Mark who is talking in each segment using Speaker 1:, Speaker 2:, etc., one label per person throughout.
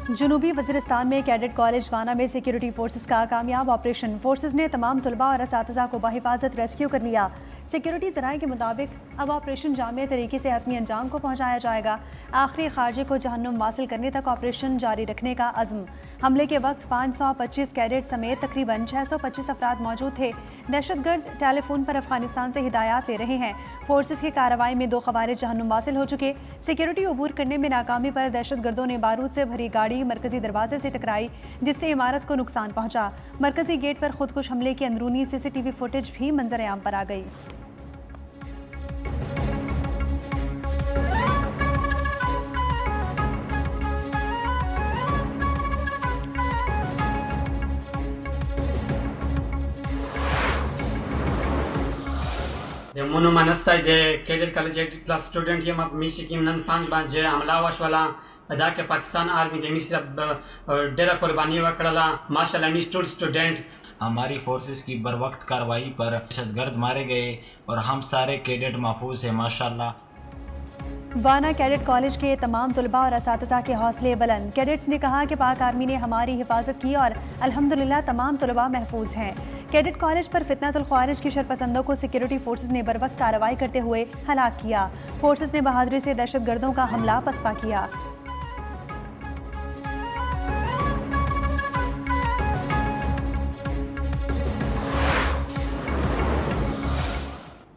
Speaker 1: जनूबी वज़ीरिस्तान में cadet college वाना में सिक्योरिटी फोर्सेस का कामयाब ऑपरेशन। फोर्सेस ने तमाम तलबा और असातिज़ा को बाहिफाजत रेस्क्यू कर लिया। सिक्योरिटी ज़राए के मुताबिक अब ऑपरेशन जामे तरीके से हतमी अंजाम को पहुँचाया जाएगा। आखिरी खारजे को जहन्नुम वासिल करने तक ऑपरेशन जारी रखने का अज़्म। हमले के वक्त 525 कैडेट समेत तकरीबन 625 अफराद मौजूद थे। दहशतगर्द टेलीफोन पर अफगानिस्तान से हिदायत ले रहे हैं। फोर्सेस की कार्रवाई में 2 खवारिज जहन्नुम वासिल हो चुके। सिक्योरिटी अबूर करने में नाकामी पर दहशतगर्दों ने बारूद से भरी गाड़ी मरकजी दरवाजे से टकराई, जिससे इमारत को नुकसान पहुंचा। मरकजी गेट पर खुदकुश हमले की अंदरूनी CCTV फुटेज भी मंजर-ए-आम पर आ गई।
Speaker 2: Munu manastai de cadet college class student yam misi kim nan 5 banje हमला वशवाला अदा के पाकिस्तान आर्मी de मिस्र डेरा कुर्बानी वकड़ला माशाल्लाह मी स्टूडेंट।
Speaker 3: हमारी फोर्सेस की बर वक्त कार्रवाई पर दहशतगर्द मारे गए और हम सारे कैडेट महफूज हैं माशाल्लाह।
Speaker 1: वाना कैडेट कॉलेज के तमाम तलबा और असातिज़ा के हौसले बुलंद। कैडेट्स ने कहा कि पाक आर्मी ने हमारी हिफाजत की और अल्हम्दुलिल्लाह तमाम तलबा महफूज हैं। कैडेट कॉलेज पर फितनतुल ख्वारिज की शरपसंदों को सिक्योरिटी फोर्सेस ने बर वक्त कार्रवाई करते हुए हलाक किया। फोर्सेस ने बहादुरी से दहशतगर्दों का हमला पसपा किया।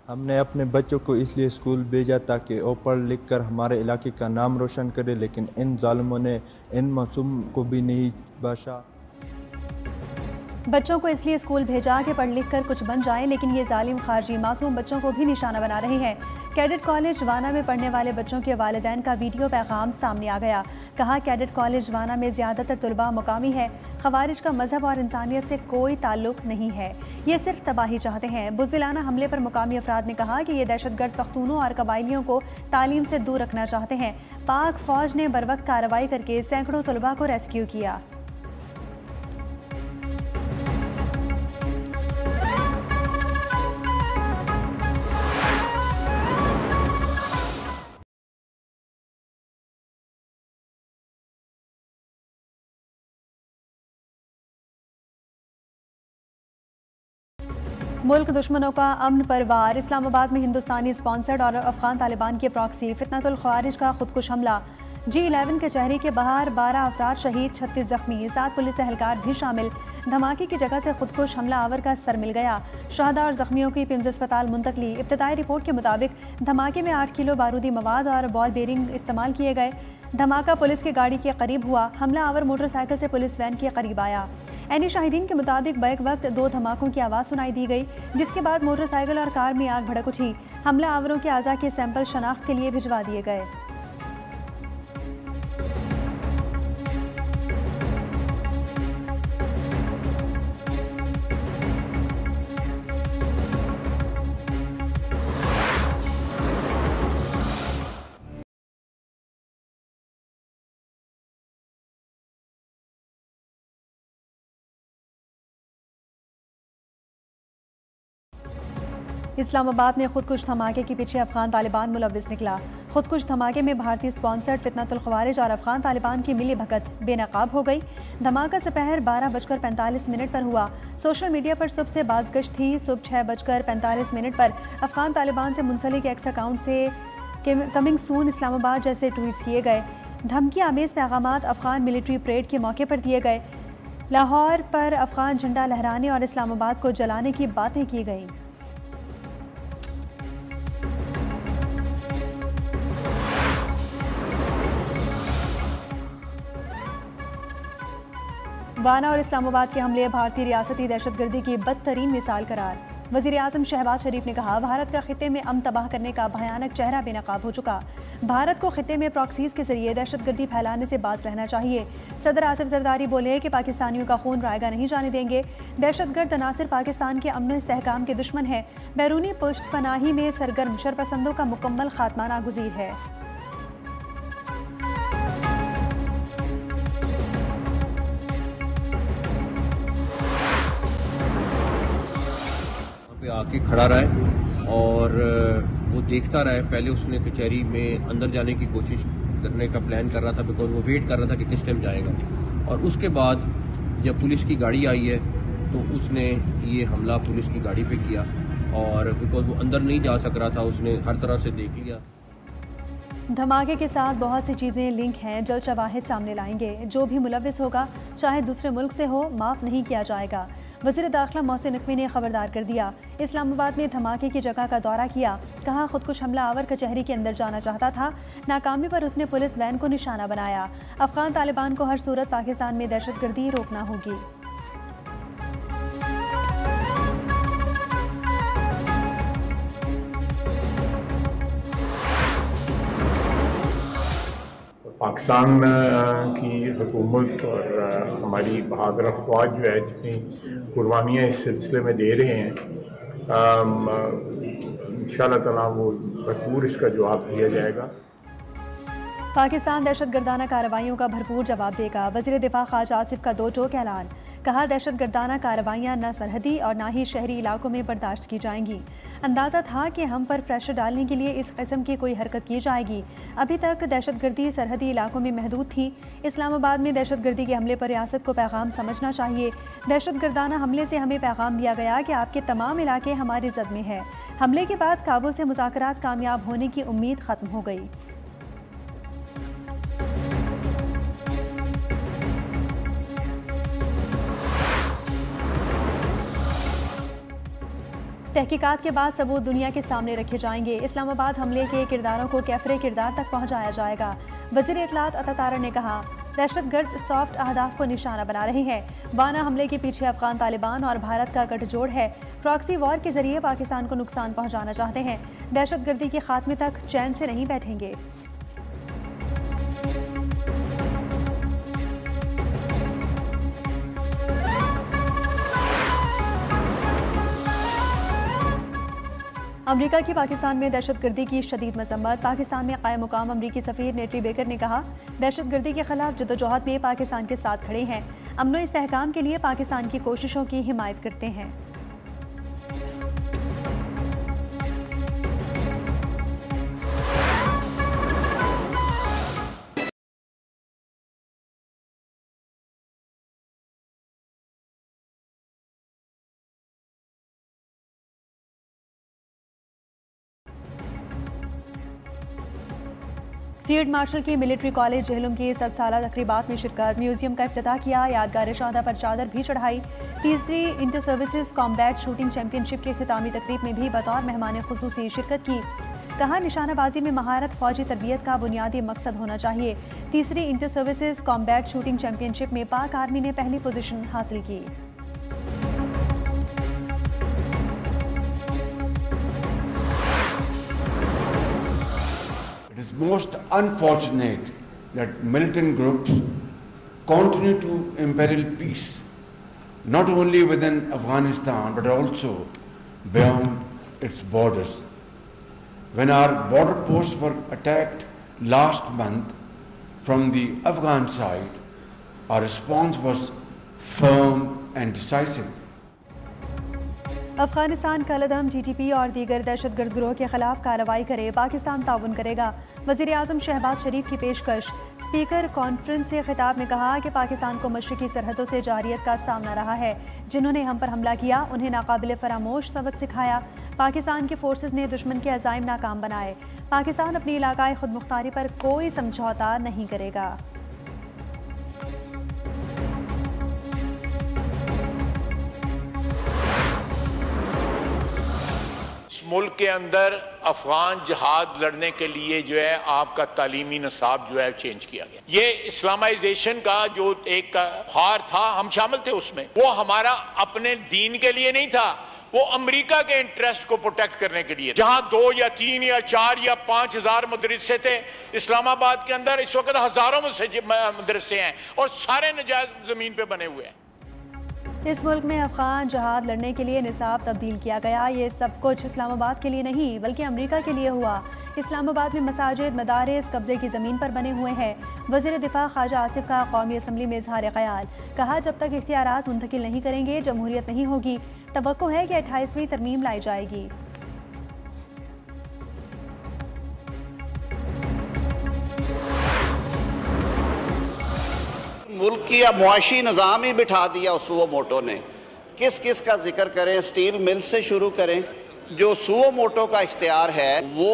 Speaker 4: हमने अपने बच्चों को इसलिए स्कूल भेजा ताकि वो पढ़ लिख कर हमारे इलाके का नाम रोशन करे, लेकिन इन जालिमों ने इन मासूम को भी नहीं बख्शा।
Speaker 1: बच्चों को इसलिए स्कूल भेजा कि पढ़ लिख कर कुछ बन जाएं, लेकिन ये जालिम खारजी मासूम बच्चों को भी निशाना बना रहे हैं। कैडेट कॉलेज वाना में पढ़ने वाले बच्चों के वालिदैन का वीडियो पैगाम सामने आ गया। कहा कैडेट कॉलेज वाना में ज़्यादातर तलबा मुकामी है। खवारिज का मजहब और इंसानियत से कोई ताल्लुक नहीं है, ये सिर्फ तबाही चाहते हैं। बुज़दिलाना हमले पर मुकामी अफराद ने कहा कि ये दहशतगर्द पख्तूनों और कबायलियों को तालीम से दूर रखना चाहते हैं। पाक फौज ने बर वक्त कार्रवाई करके सैकड़ों तलबा को रेस्क्यू किया। मुल्क दुश्मनों का अमन पर वार। इस्लामाबाद में हिंदुस्तानी स्पॉन्सर्ड और अफगान तालिबान के प्रॉक्सी फितनतुल ख्वारिज का खुदकुश हमला। G11 कचहरी के बाहर 12 अफराद शहीद, 36 जख्मी, 7 पुलिस एहलकार भी शामिल। धमाके की जगह से खुदकुश हमला आवर का सर मिल गया। शहदा और जख्मियों की पिम्स अस्पताल मुंतकली। इब्तदाई रिपोर्ट के मुताबिक धमाके में 8 किलो बारूदी मवाद और बॉल बेरिंग इस्तेमाल किए गए। धमाका पुलिस की गाड़ी के करीब हुआ। हमला आवर मोटरसाइकिल से पुलिस वैन के करीब आया। एनी शाहिदीन के मुताबिक बैक वक्त 2 धमाकों की आवाज़ सुनाई दी गई, जिसके बाद मोटरसाइकिल और कार में आग भड़क उठी। हमला आवरों के आज़ा के सैंपल शनाख्त के लिए भिजवा दिए गए। इस्लामाबाद में खुदकुश धमाके के पीछे अफगान तालिबान मुलव्विस निकला। खुदकुश धमाके में भारतीय स्पॉन्सर्ड फितनतुल ख्वारिज और अफगान तालिबान की मिली भगत बेनकाब हो गई। धमाका दोपहर 12:45 पर हुआ। सोशल मीडिया पर सुबह से बाज़गश्त थी। सुबह 6:45 पर अफगान तालिबान से मुंसलिक एक्स अकाउंट से कमिंग सून इस्लामाबाद जैसे ट्वीट्स किए गए। धमकी आमेज पैगामात अफगान मिलिट्री परेड के मौके पर दिए गए। लाहौर पर अफगान झंडा लहराने और इस्लामाबाद को जलाने की बातें की गईं। वाना और इस्लामाबाद के हमले भारतीय रियासती दहशतगर्दी की बदतरीन मिसाल करार। वज़ीर-ए-आज़म शहबाज शरीफ ने कहा भारत का खित्ते में अमन तबाह करने का भयानक चेहरा बेनकाब हो चुका। भारत को खित्ते में प्रॉक्सीज के जरिए दहशतगर्दी फैलाने से बाज रहना चाहिए। सदर आसिफ जरदारी बोले कि पाकिस्तानियों का खून रायगा नहीं जाने देंगे। दहशतगर्द अनासिर पाकिस्तान के अमन इस्तेहकाम के दुश्मन है। बैरूनी पुश्त पनाही में सरगर्म शरपसंदों का मुकम्मल खात्मा नागुज़ीर है।
Speaker 5: आके खड़ा रहा और वो देखता रहा। पहले उसने कचहरी में अंदर जाने की कोशिश करने का प्लान कर रहा था, बिकॉज वो वेट कर रहा था कि किस टाइम जाएगा। और उसके बाद जब पुलिस की गाड़ी आई है तो उसने ये हमला पुलिस की गाड़ी पे किया, और बिकॉज वो अंदर नहीं जा सक रहा था उसने हर तरह से देख लिया।
Speaker 1: धमाके के साथ बहुत सी चीज़ें लिंक हैं, जल्द शवाहिद सामने लाएंगे। जो भी मुलविस होगा, चाहे दूसरे मुल्क से हो, माफ़ नहीं किया जाएगा। वज़ीर दाखिला मोहसिन नकवी ने खबरदार कर दिया। इस्लामाबाद में धमाके की जगह का दौरा किया, कहा खुदकुश हमलावर कचहरी के अंदर जाना चाहता था, नाकामी पर उसने पुलिस वैन को निशाना बनाया। अफगान तालिबान को हर सूरत पाकिस्तान में दहशतगर्दी रोकना होगी।
Speaker 6: पाकिस्तान की हुकूमत और हमारी बहादुर अफवाज जो है जितनी कुर्बानियाँ इस सिलसिले में दे रहे हैं, इंशाअल्लाह ताला वो भरपूर इसका जवाब दिया जाएगा।
Speaker 1: पाकिस्तान दहशतगर्दाना कार्रवाइयों का भरपूर जवाब देगा। वज़ीर दिफा ख्वाजा आसिफ का दो टोक ऐलान, कहा दहशतगर्दाना कार्रवाइयाँ न सरहदी और न ही शहरी इलाकों में बर्दाश्त की जाएंगी। अंदाज़ा था कि हम पर प्रेशर डालने के लिए इस किस्म की कोई हरकत की जाएगी। अभी तक दहशतगर्दी सरहदी इलाकों में महदूद थी। इस्लामाबाद में दहशतगर्दी के हमले पर रियासत को पैगाम समझना चाहिए। दहशतगर्दाना हमले से हमें पैगाम दिया गया कि आपके तमाम इलाके हमारी ज़द में है। हमले के बाद काबुल से मुज़ाकरात कामयाब होने की उम्मीद ख़त्म हो गई। तहकीकात के बाद सबूत दुनिया के सामने रखे जाएंगे। इस्लामाबाद हमले के किरदारों को कैफरे किरदार तक पहुंचाया जाएगा। वज़ीर इत्तलात अता तारा ने कहा दहशतगर्द सॉफ्ट अहदाफ को निशाना बना रहे हैं। वाना हमले के पीछे अफगान तालिबान और भारत का गठजोड़ है। प्रॉक्सी वॉर के जरिए पाकिस्तान को नुकसान पहुंचाना चाहते हैं। दहशतगर्दी के खात्मे तक चैन से नहीं बैठेंगे। अमेरिका की पाकिस्तान में दहशतगर्दी की शदीद मजम्मत। पाकिस्तान में कायम मुकाम अमरीकी सफ़ीर नेटली बेकर ने कहा दहशतगर्दी के खिलाफ जद्दोजहद में पाकिस्तान के साथ खड़े हैं। अमन इस्तेहकाम के लिए पाकिस्तान की कोशिशों की हिमायत करते हैं। फील्ड मार्शल की मिलिट्री कॉलेज जहलुम की 7 साला तकरीबात में शिरकत। म्यूजियम का इफ्तिताह किया, यादगार शहादा पर चादर भी चढ़ाई। तीसरी inter services combat shooting championship की इख्तितामी तकरीब में भी बतौर मेहमान खुसूसी शिरकत की। कहा निशानाबाजी में महारत फौजी तरबियत का बुनियादी मकसद होना चाहिए। तीसरी inter services combat shooting championship में पाक आर्मी ने पहली पोजीशन हासिल की।
Speaker 7: It is most unfortunate that militant groups continue to imperil peace, not only within Afghanistan but also beyond its borders. When our border posts were attacked last month from the Afghan side, our response was firm and decisive.
Speaker 1: Afghanistan कलदम TTP और दीगर दहशतगर्द गिरोह के खिलाफ कार्रवाई करे, पाकिस्तान ताउन करेगा। वज़ीर आज़म शहबाज शरीफ की पेशकश। स्पीकर कॉन्फ्रेंस से खिताब में कहा कि पाकिस्तान को मशरकी सरहदों से जारियत का सामना रहा है। जिन्होंने हम पर हमला किया उन्हें नाकाबिल फरामोश सबक सिखाया। पाकिस्तान के फोर्सेस ने दुश्मन के अज़ाइम नाकाम बनाए। पाकिस्तान अपनी इलाकाई खुद मुख्तारी पर कोई समझौता नहीं करेगा।
Speaker 8: मुल्क के अंदर अफगान जिहाद लड़ने के लिए जो है आपका तालीमी निसाब जो है चेंज किया गया। ये इस्लामाइजेशन का जो एक ख्वार था, हम शामिल थे उसमें। वो हमारा अपने दीन के लिए नहीं था, वो अमेरिका के इंटरेस्ट को प्रोटेक्ट करने के लिए। जहां 2 या 3 या 4 या 5,000 मदरसे थे इस्लामाबाद के अंदर, इस वक्त हजारों मदरसे हैं और सारे नजायज जमीन पे बने हुए हैं।
Speaker 1: इस मुल्क में अफगान जहाद लड़ने के लिए निसाब तब्दील किया गया। ये सब कुछ इस्लामाबाद के लिए नहीं बल्कि अमेरिका के लिए हुआ। इस्लामाबाद में मसाजिद मदारिस कब्जे की ज़मीन पर बने हुए हैं। वज़ीर दिफा ख्वाजा आसिफ का कौमी असम्बली में इजहार ख्याल। कहा जब तक इख्तियारात मुंतकिल नहीं करेंगे जमहूरियत नहीं होगी। तवक्को है कि 28वीं तरमीम लाई जाएगी।
Speaker 9: मुल्की या मुआशी निज़ाम ही बिठा दिया सुओ मोटो ने। किस किस का जिक्र करें, स्टील मिल से शुरू करें। जो सुओ मोटो का इख्तियार है वो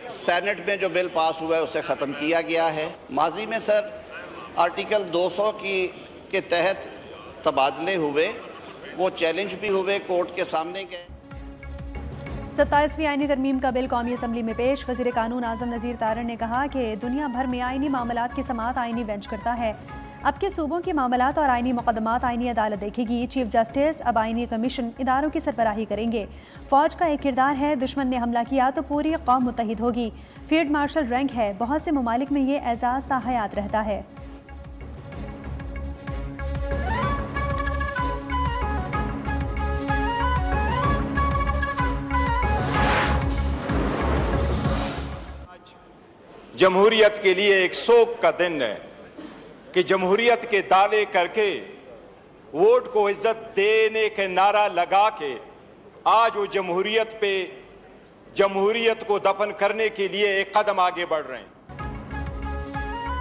Speaker 9: सेनेट में जो बिल पास हुआ है उसे ख़त्म किया गया है। माजी में सर आर्टिकल 200 के तहत तबादले हुए, वो चैलेंज भी हुए, कोर्ट के सामने गए।
Speaker 1: 27वीं आईनी तरमीम का बिल कौमी असम्बली में पेश। वज़ीर कानून आज़म नज़ीर तारण ने कहा कि दुनिया भर में आईनी मामलात की समाअत आईनी बेंच करता है। अब के सूबों के मामलात और आईनी मुकदमात आईनी अदालत देखेगी। चीफ जस्टिस अब आईनी कमीशन इदारों की सरबराही करेंगे। फ़ौज का एक किरदार है, दुश्मन ने हमला किया तो पूरी कौम मुत्तहिद होगी। फील्ड मार्शल रैंक है, बहुत से ममालिक में ये एजाज़ ताहयात रहता है।
Speaker 10: जमहूरियत के लिए एक शोक का दिन है कि जमहूरियत के दावे करके वोट को इज्जत देने के नारा लगा के आज वो जमहूरियत को दफन करने के लिए एक कदम आगे बढ़ रहे हैं।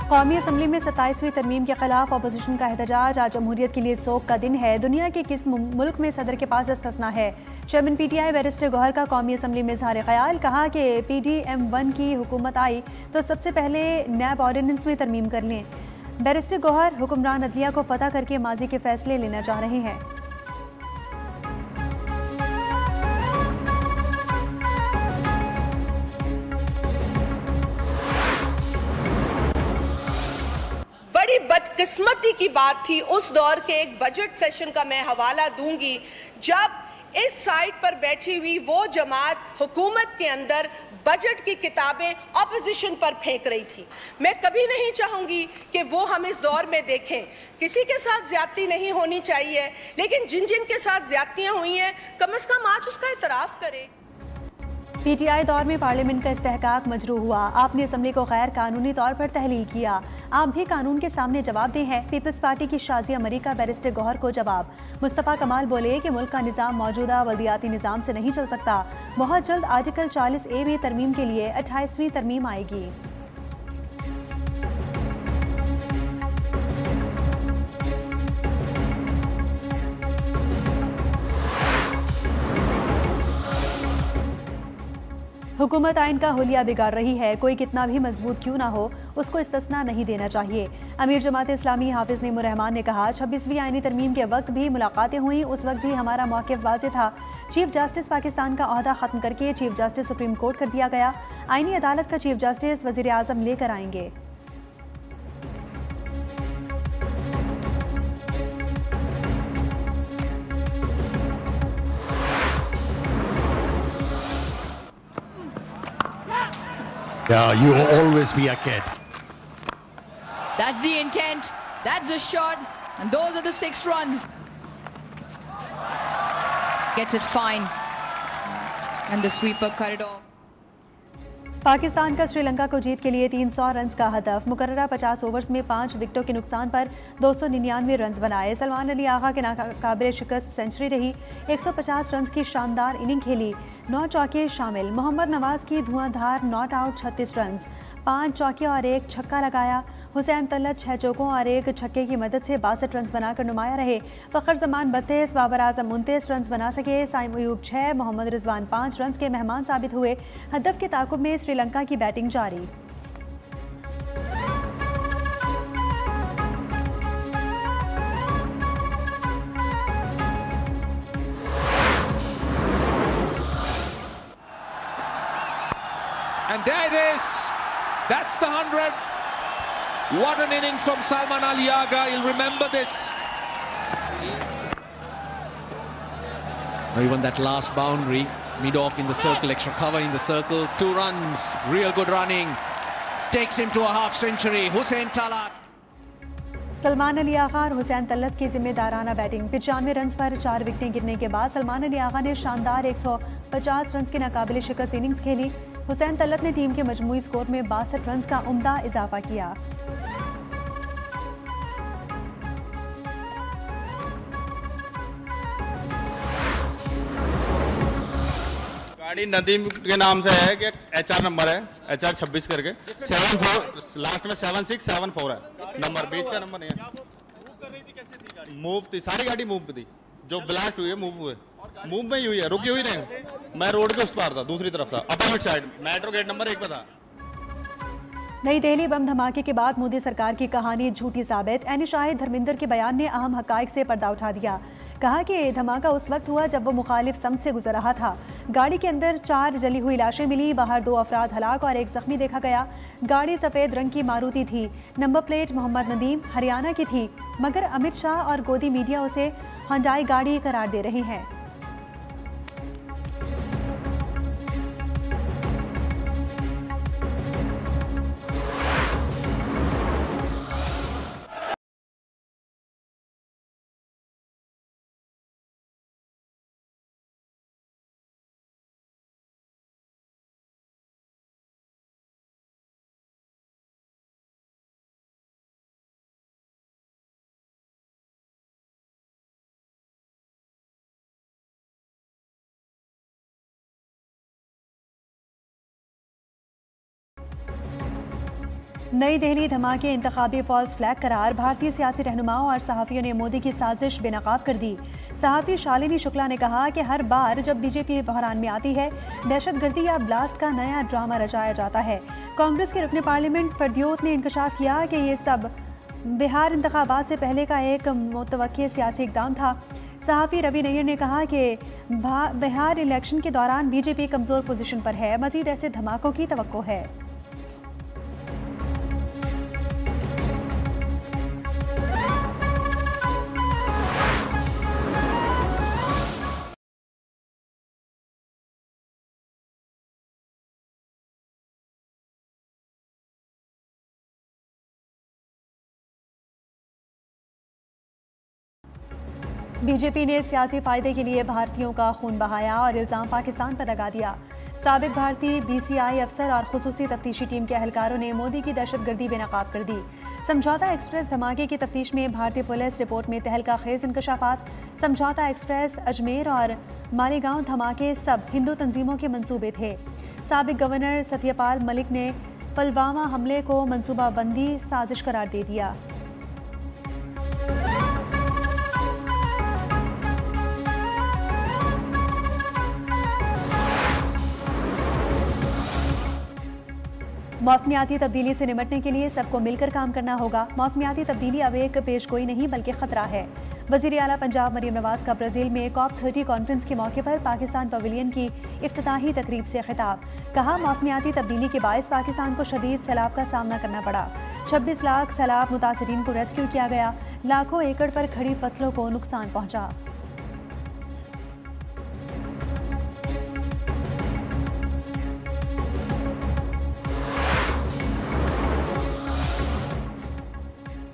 Speaker 1: कौमी असम्बली में 27वीं तरमीम के खिलाफ अपोजिशन का एहतजाज। आज जमहूरियत के लिए शोक का दिन है। दुनिया के किस मुल्क में सदर के पास इस्तिस्ना है। चेयरमैन PTI बैरिस्टर गौहर का कौमी असम्बली में इज़हार ख्याल। कहा कि PDM1 की हुकूमत आई तो सबसे पहले नैब ऑर्डिनेंस में तरमीम कर लें। बैरिस्टर गौहर हुक्मरान अदलिया को फतह करके माजी के फैसले लेना चाह रहे हैं।
Speaker 11: बड़ी बदकिस्मती की बात थी उस दौर के एक बजट सेशन का मैं हवाला दूंगी जब इस साइड पर बैठी हुई वो जमात हुकूमत के अंदर बजट की किताबें ऑपोजिशन पर फेंक रही थी। मैं कभी नहीं चाहूंगी कि वो हम इस दौर में देखें। किसी के साथ ज्यादती नहीं होनी चाहिए, लेकिन जिन जिन के साथ ज्यादतियां हुई हैं कम से कम आज उसका इतराफ करें।
Speaker 1: PTI दौर में पार्लियामेंट का इस्तेहकाक मजरू हुआ। आपने असम्बली को गैर कानूनी तौर पर तहलील किया। आप भी कानून के सामने जवाबदेह हैं। पीपल्स पार्टी की शाजिया मरी का बैरिस्टर गौहर को जवाब। मुस्तफ़ा कमाल बोले कि मुल्क का निज़ाम मौजूदा बल्दियाती निज़ाम से नहीं चल सकता। बहुत जल्द आर्टिकल 40A में तरमीम के लिए 28वीं तरमीम आएगी। हुकूमत आइन का हुलिया बिगाड़ रही है। कोई कितना भी मजबूत क्यों ना हो उसको इस्तिस्ना नहीं देना चाहिए। अमीर जमात इस्लामी हाफिज नीमूर रहमान ने कहा 26वीं आईनी तरमीम के वक्त भी मुलाकातें हुई, उस वक्त भी हमारा मौक़िफ़ वाज़ेह था। चीफ जस्टिस पाकिस्तान का ओहदा ख़त्म करके चीफ जस्टिस सुप्रीम कोर्ट कर दिया गया। आईनी अदालत का चीफ जस्टिस वज़ीर आज़म लेकर आएंगे।
Speaker 12: Yeah, you will always be a kid.
Speaker 13: That's the intent. That's the shot. And those are the 6 runs. Gets it fine. And the sweeper cut it off.
Speaker 1: Pakistan का श्रीलंका को जीत के लिए 300 रन का हदफ। मुकर्ररा 50 ओवर्स में 5 विकेटों के नुकसान पर 299 रन बनाए। सलमान अली आगा के नाकाबिले शिकस्त सेंचुरी रही। 150 रन की शानदार इनिंग खेली। 9 चौके शामिल। मोहम्मद नवाज की धुआंधार नॉट आउट 36 रन, 5 चौके और 1 छक्का लगाया। हुसैन तलत 6 चौकों और 1 छक्के की मदद से 62 रन बनाकर नुमाया रहे। फ़खर जमान 32, बाबर आजम 29 रन बना सके। साइम अयूब 6, मोहम्मद रिजवान 5 रन के मेहमान साबित हुए। हदफ के ताकुब में श्रीलंका की बैटिंग जारी।
Speaker 14: And there it is. That's the 100. What an innings from Salman Ali Agha. He'll remember this.
Speaker 15: Even that last boundary, mid-off in the circle, extra cover in the circle, 2 runs, real good running, takes him to a half century. Hussain Talat.
Speaker 1: Salman Ali Agha और हुसैन तलत की जिम्मेदाराना batting. 95 run पर 4 विकेटें गिरने के बाद सलमान अली आगा ने शानदार 150 run की नाकाबिले शिकस्त इनिंग्स खेली। हुसैन तलत ने टीम के मजमूई स्कोर में 62 रन का उम्दा इजाफा किया।
Speaker 16: गाड़ी नदीम के नाम से है कि HR नंबर है। HR 26 करके 74 लास्ट में 7674 है नंबर, बीच का नंबर नहीं है। मूव थी सारी गाड़ी, मूव थी, जो ब्लास्ट हुई है मूव हुए, मूव में ही हुई है, रुकी हुई नहीं। मैं रोड के उस पार था, दूसरी तरफ था, opposite side, metro gate number 1 पे था।
Speaker 1: नई दिल्ली बम धमाके के बाद मोदी सरकार की कहानी झूठी साबित। एनी शाहिद धर्मेंद्र के बयान ने अहम हकाइक से पर्दा उठा दिया। कहा कि धमाका उस वक्त हुआ जब वो मुखालिफ सम्त से गुजर रहा था। गाड़ी के अंदर 4 जली हुई लाशें मिली, बाहर 2 अफराद हलाक और 1 जख्मी देखा गया। गाड़ी सफ़ेद रंग की मारुति थी, नंबर प्लेट मोहम्मद नदीम हरियाणा की थी, मगर अमित शाह और गोदी मीडिया उसे हुंडई गाड़ी करार दे रही हैं। नई दिल्ली धमाके इंतखाबी फॉल्स फ्लैग करार। भारतीय सियासी रहनुमाओं और सहाफ़ियों ने मोदी की साजिश बेनकाब कर दी। सहाफ़ी शालिनी शुक्ला ने कहा कि हर बार जब बीजेपी बहरान में आती है, दहशतगर्दी या ब्लास्ट का नया ड्रामा रचाया जाता है। कांग्रेस के रुकने पार्लियामेंट प्रद्योत ने इंकशाफ किया कि ये सब बिहार इंतखाबात से पहले का एक मुतवक्किल सियासी इक़दाम था। सहाफ़ी रवि नैयर ने कहा कि बिहार इलेक्शन के दौरान बीजेपी कमज़ोर पोजीशन पर है, मज़ीद ऐसे धमाकों की तवक्को है। बीजेपी ने सियासी फायदे के लिए भारतीयों का खून बहाया और इल्ज़ाम पाकिस्तान पर लगा दिया। साबिक भारतीय BCI अफसर और खुसूसी तफ्तीशी टीम के अहलकारों ने मोदी की दहशतगर्दी बेनकाब कर दी। समझौता एक्सप्रेस धमाके की तफ्तीश में भारतीय पुलिस रिपोर्ट में तहलका खेज इंकशाफात। समझौता एक्सप्रेस, अजमेर और मालेगांव धमाके सब हिंदू तंजीमों के मंसूबे थे। साबिक गवर्नर सत्यपाल मलिक ने पुलवामा हमले को मनसूबाबंदी साजिश करार दे दिया। मौसमियाती तब्दीली से निपटने के लिए सबको मिलकर काम करना होगा। मौसमियाती तब्दीली अब एक पेशगोई नहीं बल्कि खतरा है। वज़ीर आला पंजाब मरियम नवाज का ब्राज़ील में COP30 कॉन्फ्रेंस के मौके पर पाकिस्तान पवेलियन की इफ्तिताही तकरीब से खिताब। कहा, मौसमियाती तब्दीली के बायस पाकिस्तान को शदीद सैलाब का सामना करना पड़ा। 26 लाख सैलाब मुतासरीन को रेस्क्यू किया गया। लाखों एकड़ पर खड़ी फसलों को नुकसान पहुंचा।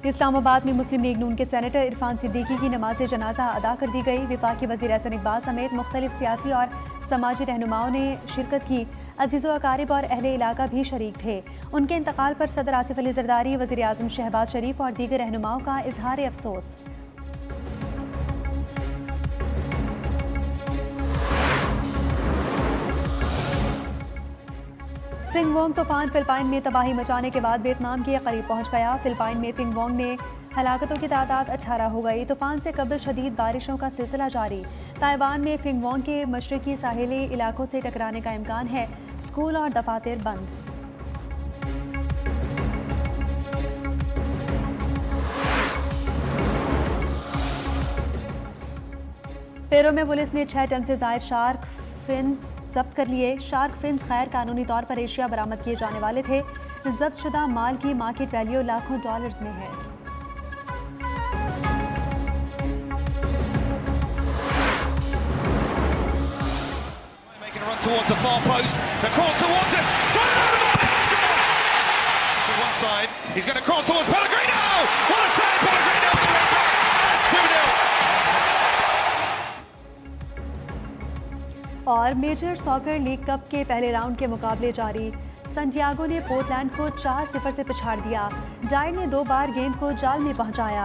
Speaker 1: इस्लामाबाद में मुस्लिम लीग नून के सेनेटर इरफान सिद्दीकी की नमाज जनाजा अदा कर दी गई। वफाकी वज़ीर एहसन इकबाल समेत मुख्तलिफ सियासी और समाजी रहनुमाओं ने शिरकत की। अजीज़ व अकारिब और अहले इलाका भी शरीक थे। उनके इंतकाल पर सदर आसिफ अली जरदारी, वज़ीर आज़म शहबाज शरीफ और दीगर रहनुमाओं का इजहार अफसोस। फिंगवोंग तूफान फिलिपाइन में तबाही मचाने के बाद वियतनाम के करीब पहुंच गया। फिलिपाइन में फिंगवोंग में हलाकतों की तादाद 18 हो गई। तूफान से कबल शदीद बारिशों का सिलसिला जारी। ताइवान में फिंगवोंग के मशरकी साहिली इलाकों से टकराने का इम्कान है। स्कूल और दफातर बंद। पेरू में पुलिस ने 6 टन से जायद शार्क फिन्स जब्त कर लिए। शार्क फिन्स गैर कानूनी तौर पर एशिया बरामद किए जाने वाले थे। जब्त शुदा माल की मार्केट वैल्यू लाखों डॉलर्स में है। और मेजर सॉकर लीग कप के पहले राउंड के मुकाबले जारी। सैंटियागो ने पोर्टलैंड को 4-0 से पिछाड़ दिया। डायर ने 2 बार गेंद को जाल में पहुंचाया।